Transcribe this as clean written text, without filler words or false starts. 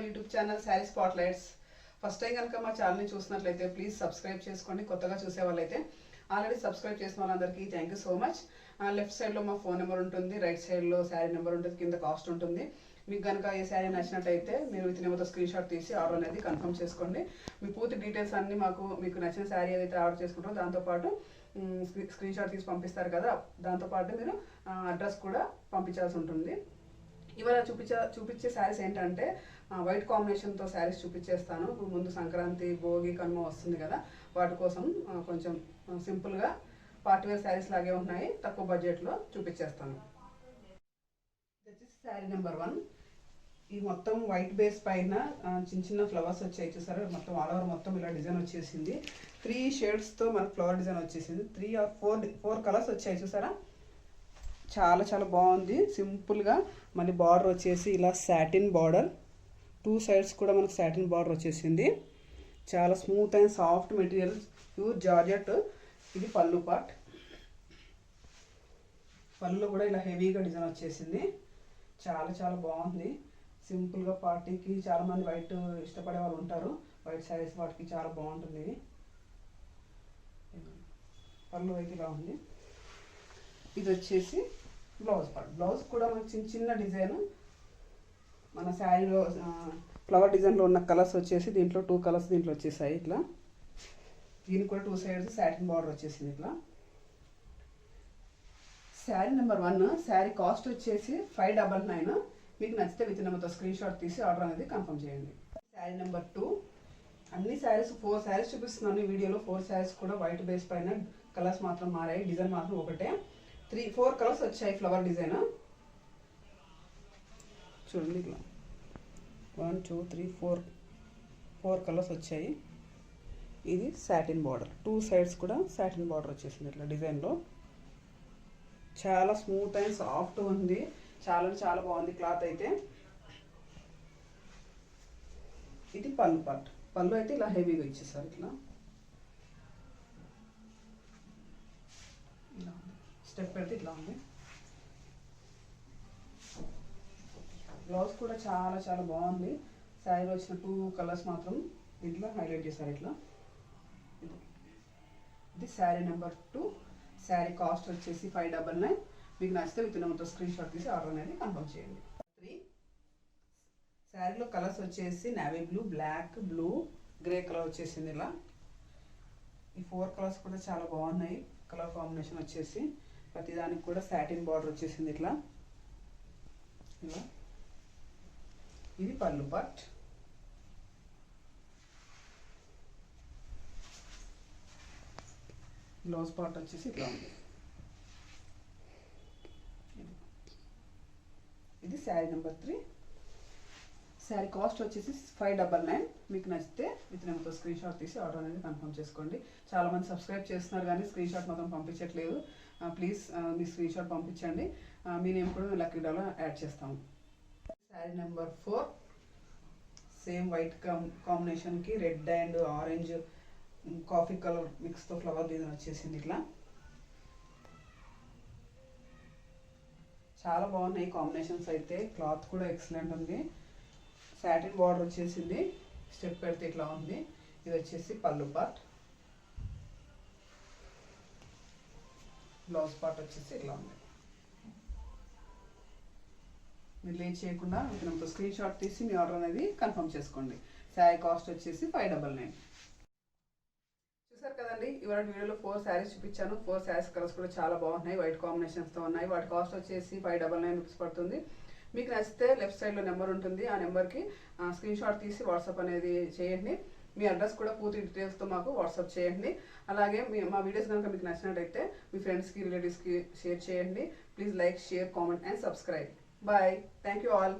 Hour YouTube channel sari spotlights. First time కనుక మా ఛానల్ని చూసినట్లయితే ప్లీజ్ సబ్స్క్రైబ్ చేసుకోండి. కొత్తగా చూసే వాళ్ళైతే ఆల్రెడీ సబ్స్క్రైబ్ చేసిన వాళ్ళందరికీ thank you so much. Left సైడ్లో మా ఫోన్ నెంబర్ ఉంటుంది, రైట్ సైడ్లో శారీ నెంబర్ ఉంటుంది, కింద కాస్ట్ ఉంటుంది. మీకు కనుక ఏ శారీ నచ్చినట్టయితే మీరు విత్ నెంబర్తో స్క్రీన్ షాట్ తీసి ఆర్డర్ అనేది కన్ఫర్మ్ చేసుకోండి. మీ పూర్తి డీటెయిల్స్ అన్నీ మీకు నచ్చిన శారీ ఏదైతే ఆర్డర్ చేసుకుంటారో దాంతోపాటు స్క్రీన్ షాట్ తీసి పంపిస్తారు కదా, దాంతోపాటు మీరు అడ్రస్ కూడా పంపించాల్సి ఉంటుంది. ఇవాళ చూపించే శారీస్ ఏంటంటే వైట్ కాంబినేషన్తో శారీస్ చూపించేస్తాను. ముందు సంక్రాంతి, భోగి, కనుమ వస్తుంది కదా, వాటి కోసం కొంచెం సింపుల్గా పార్టీవేర్ శారీస్ లాగే ఉన్నాయి, తక్కువ బడ్జెట్లో చూపించేస్తాను. ఇది వచ్చేసి శారీ నెంబర్ 1. ఈ మొత్తం వైట్ బేస్ పైన చిన్న చిన్న ఫ్లవర్స్ వచ్చాయి చూసారా, మొత్తం ఆల్ ఓవర్ మొత్తం ఇలా డిజైన్ వచ్చేసింది. 3 షేడ్స్తో మనకు ఫ్లవర్ డిజైన్ వచ్చేసింది. 3 or 4 కలర్స్ వచ్చాయి చూసారా, చాలా చాలా బాగుంది. సింపుల్గా మళ్ళీ బార్డర్ వచ్చేసి ఇలా సాటిన్ బార్డర్, 2 సైడ్స్ కూడా మనకు సాటిన్ బార్డర్ వచ్చేసింది. చాలా smooth and soft material, pure georgette. ఇది పళ్ళు పార్ట్. పళ్ళులో కూడా ఇలా హెవీగా డిజైన్ వచ్చేసింది. చాలా చాలా బాగుంది. సింపుల్గా పార్టీకి చాలామంది వైట్ ఇష్టపడే వాళ్ళు ఉంటారు, వైట్ శారీస్ వాటికి చాలా బాగుంటుంది. ఇది పళ్ళు అయితే ఇలా ఉంది. ఇది వచ్చేసి బ్లౌజ్ పార్ట్. బ్లౌజ్ కూడా మనకి చిన్న చిన్న డిజైన్, మన శారీలో ఫ్లవర్ డిజైన్లో ఉన్న కలర్స్ వచ్చేసి దీంట్లో 2 కలర్స్ దీంట్లో వచ్చేసాయి. ఇట్లా దీనికి కూడా 2 సైడ్స్ సాటిన్ బార్డర్ వచ్చేసింది. ఇట్లా శారీ నెంబర్ 1. శారీ కాస్ట్ వచ్చేసి 599. మీకు నచ్చితే విత్ నెంబర్తో స్క్రీన్ షాట్ తీసి ఆర్డర్ అనేది కన్ఫర్మ్ చేయండి. శారీ నెంబర్ 2. అన్ని శారీస్ 4 శారీస్ చూపిస్తున్నాను ఈ వీడియోలో. 4 శారీస్ కూడా వైట్ బేస్ పైన, కలర్స్ మాత్రం మారాయి, డిజైన్ మాత్రం ఒకటే. 4 కలర్స్ వచ్చాయి ఫ్లవర్ డిజైన్. చూడండి ఇట్లా 1 2 3 4 కలర్స్ వచ్చాయి. ఇది సాటిన్ బార్డర్, 2 సైడ్స్ కూడా సాటిన్ బార్డర్ వచ్చేసింది ఇట్లా డిజైన్లో. చాలా స్మూత్ అండ్ సాఫ్ట్ ఉంది, చాలా చాలా బాగుంది క్లాత్ అయితే. ఇది పళ్ళు పార్ట్. పళ్ళు అయితే ఇలా హెవీగా ఇచ్చేసారు. ఇట్లా స్టెప్ పెడితే ఇట్లా ఉంది. బ్లౌజ్ కూడా చాలా చాలా బాగుంది. శారీలో వచ్చిన 2 కలర్స్ మాత్రం దీంట్లో హైలైట్ చేశారు ఇట్లా. ఇది శారీ నెంబర్ 2. శారీ కాస్ట్ వచ్చేసి 599. మీకు నచ్చితే విత్ నెంబర్తో స్క్రీన్ షాట్ తీసి ఆర్డర్ అనేది కన్ఫర్మ్ చేయండి. 3 శారీలో కలర్స్ వచ్చేసి navy blue, black, blue, grey colour వచ్చేసింది ఇలా. ఈ 4 కలర్స్ కూడా చాలా బాగున్నాయి. కలర్ కాంబినేషన్ వచ్చేసి ప్రతిదానికి కూడా సాటిన్ బార్డర్ వచ్చేసింది ఇట్లా. ఇలా ఇది పళ్ళు పార్ట్. బ్లౌజ్ పార్ట్ వచ్చేసి ఇట్లా ఉంది. ఇది శారీ నెంబర్ 3. శారీ కాస్ట్ వచ్చేసి 599. మీకు నచ్చితే విత్ నెంబర్తో స్క్రీన్ షాట్ తీసి ఆర్డర్ అనేది కన్ఫర్మ్ చేసుకోండి. చాలామంది సబ్స్క్రైబ్ చేస్తున్నారు కానీ స్క్రీన్ షాట్ మాత్రం పంపించట్లేదు. ప్లీజ్ మీ స్క్రీన్ షాట్ పంపించండి. మీ నేమ్ కూడా మేము లక్కీ డ్రాలో యాడ్ చేస్తాము. శారీ నెంబర్ 4. సేమ్ వైట్ కాంబినేషన్కి red and orange, coffee colour మిక్స్తో ఫ్లవర్ డిజైన్ వచ్చేసింది ఇట్లా. చాలా బాగున్నాయి కాంబినేషన్స్ అయితే. క్లాత్ కూడా ఎక్సలెంట్ ఉంది. సాటిన్ బార్డర్ వచ్చేసింది, స్టెప్ పెడితే ఇట్లా ఉంది. ఇది వచ్చేసి పళ్ళు పార్ట్. బ్లౌజ్ పార్ట్ వచ్చేసి ఇట్లా ఉంది. మీరు లేట్ చేయకుండా మీకు స్క్రీన్ షాట్ తీసి మీ ఆర్డర్ అనేది కన్ఫర్మ్ చేసుకోండి. శారీ కాస్ట్ వచ్చేసి 599. చూసారు కదండి, ఇవాళ వీడియోలో 4 శారీస్ చూపించాను. 4 శారీస్ కలర్స్ కూడా చాలా బాగున్నాయి, వైట్ కాంబినేషన్స్తో ఉన్నాయి. వాటి కాస్ట్ వచ్చేసి 599 రూపీస్ పడుతుంది. మీకు నచ్చితే లెఫ్ట్ సైడ్లో నెంబర్ ఉంటుంది, ఆ నెంబర్కి స్క్రీన్ షాట్ తీసి వాట్సాప్ అనేది చేయండి. మీ అడ్రస్ కూడా పూర్తి డీటెయిల్స్తో మాకు వాట్సాప్ చేయండి. అలాగే మా వీడియోస్ కనుక మీకు నచ్చినట్టయితే మీ ఫ్రెండ్స్కి, రిలేటివ్స్కి షేర్ చేయండి. Please like, share, comment and subscribe. Bye. Thank you all.